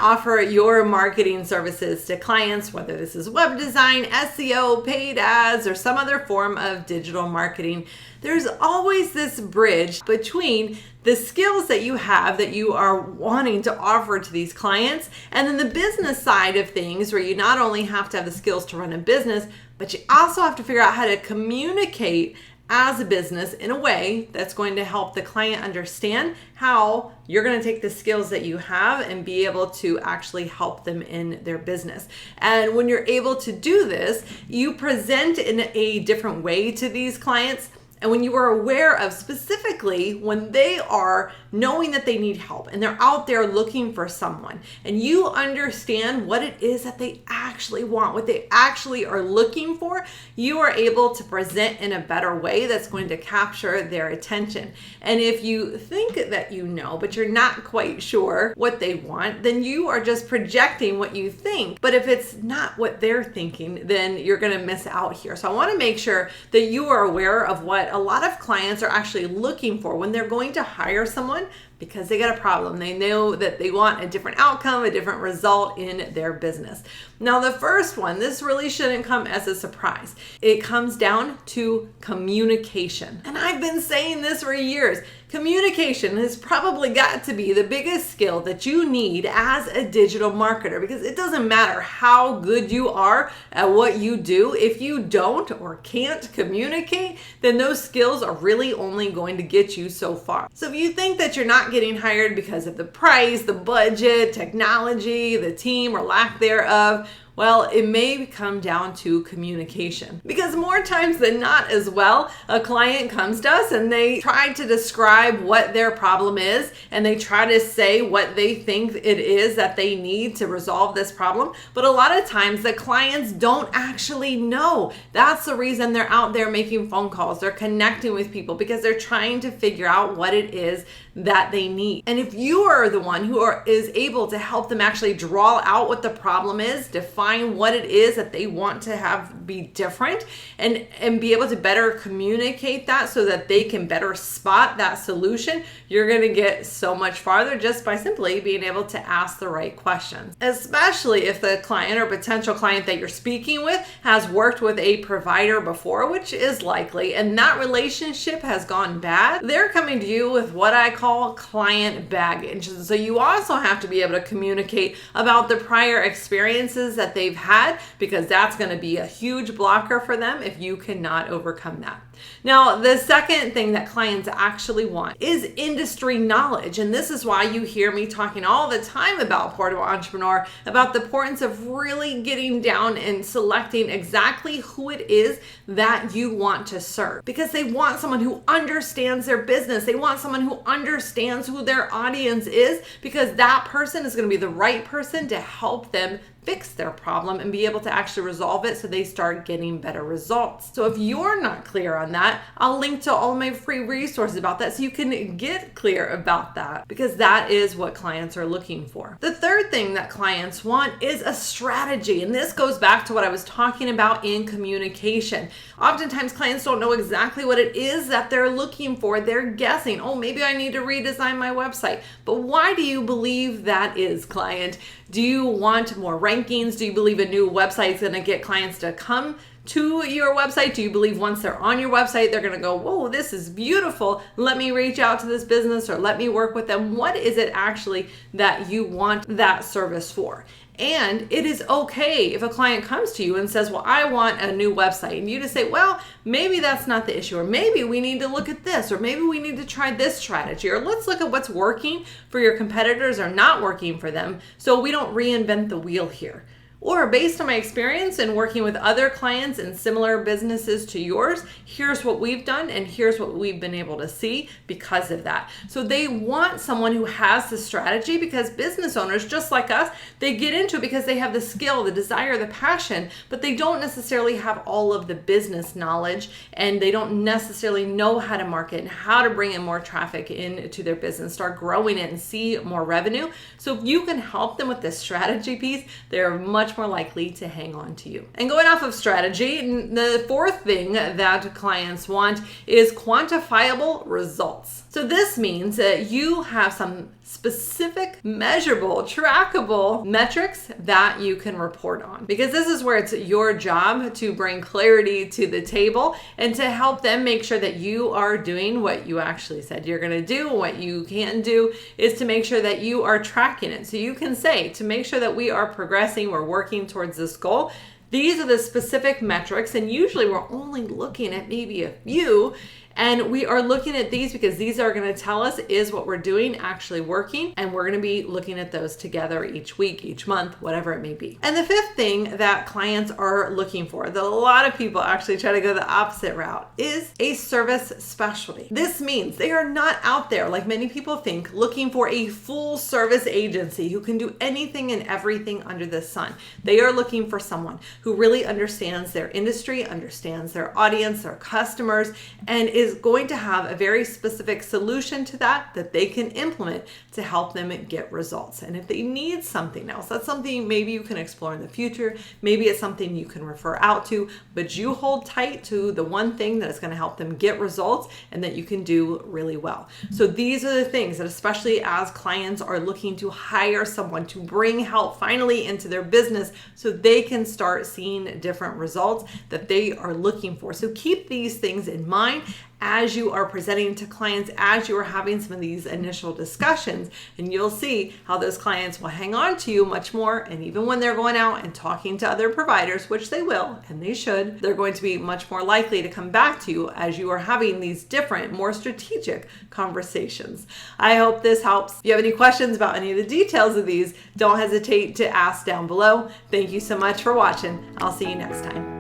offer your marketing services to clients, whether this is web design, SEO, paid ads, or some other form of digital marketing, there's always this bridge between the skills that you have that you are wanting to offer to these clients, and then the business side of things, where you not only have to have the skills to run a business, but you also have to figure out how to communicate as a business in a way that's going to help the client understand how you're going to take the skills that you have and be able to actually help them in their business. And when you're able to do this, you present in a different way to these clients. And when you are aware of specifically when they are knowing that they need help and they're out there looking for someone, and you understand what it is that they actually want, what they actually are looking for, you are able to present in a better way that's going to capture their attention. And if you think that you know, but you're not quite sure what they want, then you are just projecting what you think. But if it's not what they're thinking, then you're going to miss out here. So I want to make sure that you are aware of what a lot of clients are actually looking for when they're going to hire someone, because they got a problem. They know that they want a different outcome, a different result in their business. Now, the first one, this really shouldn't come as a surprise. It comes down to communication. And I've been saying this for years. Communication has probably got to be the biggest skill that you need as a digital marketer, because it doesn't matter how good you are at what you do. If you don't or can't communicate, then those skills are really only going to get you so far. So if you think that you're not getting hired because of the price, the budget, technology, the team, or lack thereof, well, it may come down to communication. Because more times than not as well, a client comes to us and they try to describe what their problem is, and they try to say what they think it is that they need to resolve this problem. But a lot of times the clients don't actually know. That's the reason they're out there making phone calls. They're connecting with people because they're trying to figure out what it is that they need. And if you are the one who is able to help them actually draw out what the problem is, define what it is that they want to have be different, and be able to better communicate that so that they can better spot that solution, you're going to get so much farther just by simply being able to ask the right questions. Especially if the client or potential client that you're speaking with has worked with a provider before, which is likely, and that relationship has gone bad. They're coming to you with what I call client baggage. So you also have to be able to communicate about the prior experiences that they've had, because that's going to be a huge blocker for them if you cannot overcome that. Now, the second thing that clients actually want is industry knowledge. And this is why you hear me talking all the time about Portable Entrepreneur, about the importance of really getting down and selecting exactly who it is that you want to serve. Because they want someone who understands their business. They want someone who understands who their audience is, because that person is going to be the right person to help them fix their problem and be able to actually resolve it so they start getting better results. So if you're not clear on that, I'll link to all my free resources about that so you can get clear about that, because that is what clients are looking for. The third thing that clients want is a strategy. And this goes back to what I was talking about in communication. Oftentimes clients don't know exactly what it is that they're looking for. They're guessing, oh, maybe I need to redesign my website. But why do you believe that is, client? Do you want more rankings? Do you believe a new website is going to get clients to come to your website? Do you believe once they're on your website, they're going to go, whoa, this is beautiful. Let me reach out to this business, or let me work with them. What is it actually that you want that service for? And it is okay if a client comes to you and says, well, I want a new website. And you just say, well, maybe that's not the issue. Or maybe we need to look at this. Or maybe we need to try this strategy. Or let's look at what's working for your competitors or not working for them, so we don't reinvent the wheel here. Or based on my experience in working with other clients in similar businesses to yours, here's what we've done and here's what we've been able to see because of that. So they want someone who has the strategy, because business owners, just like us, they get into it because they have the skill, the desire, the passion, but they don't necessarily have all of the business knowledge, and they don't necessarily know how to market and how to bring in more traffic into their business, start growing it and see more revenue. So if you can help them with this strategy piece, they're much more likely to hang on to you. And going off of strategy, the fourth thing that clients want is quantifiable results. So this means that you have some specific, measurable, trackable metrics that you can report on, because this is where it's your job to bring clarity to the table and to help them make sure that you are doing what you actually said you're going to do. What you can do is to make sure that you are tracking it. So you can say, to make sure that we are progressing, we're working towards this goal, these are the specific metrics, and usually we're only looking at maybe a few. And we are looking at these because these are going to tell us, is what we're doing actually working? And we're going to be looking at those together each week, each month, whatever it may be. And the fifth thing that clients are looking for, that a lot of people actually try to go the opposite route, is a service specialty. This means they are not out there, like many people think, looking for a full service agency who can do anything and everything under the sun. They are looking for someone who really understands their industry, understands their audience, their customers, and is going to have a very specific solution to that they can implement to help them get results. And if they need something else, that's something maybe you can explore in the future. Maybe it's something you can refer out to, but you hold tight to the one thing that is going to help them get results and that you can do really well. So these are the things that, especially as clients are looking to hire someone to bring help finally into their business so they can start seeing different results, that they are looking for. So keep these things in mind as you are presenting to clients, as you are having some of these initial discussions, and you'll see how those clients will hang on to you much more. And even when they're going out and talking to other providers, which they will, and they should, they're going to be much more likely to come back to you as you are having these different, more strategic conversations. I hope this helps. If you have any questions about any of the details of these, don't hesitate to ask down below. Thank you so much for watching. I'll see you next time.